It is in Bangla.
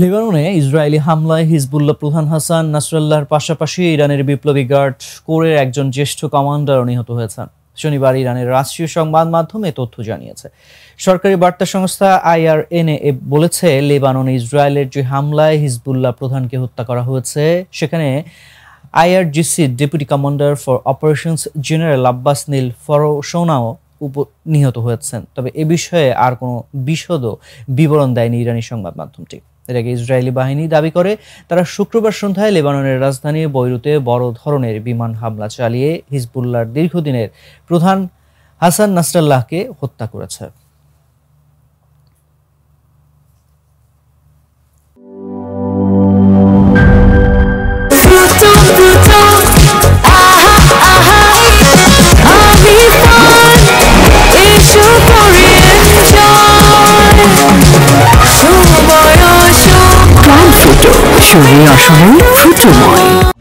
লেবাননে ইসরায়েলি হামলায় হিজবুল্লাহ প্রধান হাসান নাসরাল্লাহর পাশাপাশি ইরানের বিপ্লবী গার্ড কোরের একজন জ্যেষ্ঠ কমান্ডারও নিহত হয়েছেন। শনিবার ইরানের রাষ্ট্রীয় সংবাদ মাধ্যম এ তথ্য জানিয়েছে। সরকারি বার্তা সংস্থা IRNA বলেছে, লেবাননে ইসরায়েলের যে হামলায় হিজবুল্লাহ প্রধানকে হত্যা করা হয়েছে সেখানে IRGC deputy commander for operations general Abbas নীল ফরশৌনাও নিহত হয়েছেন। তবে এ বিষয়ে আর কোনো বিশদ বিবরণ দেয়নি ইরানি সংবাদ মাধ্যমটি। এর আগে ইসরায়েলি বাহিনী দাবি করে তারা শুক্রবার সন্ধ্যায় লেবাননের রাজধানী বৈরুতে বড় ধরনের বিমান হামলা চালিয়ে হিজবুল্লাহর দীর্ঘদিনের প্রধান হাসান নাসরাল্লাহকে হত্যা করেছে। শরীর অসময় ফুটময়।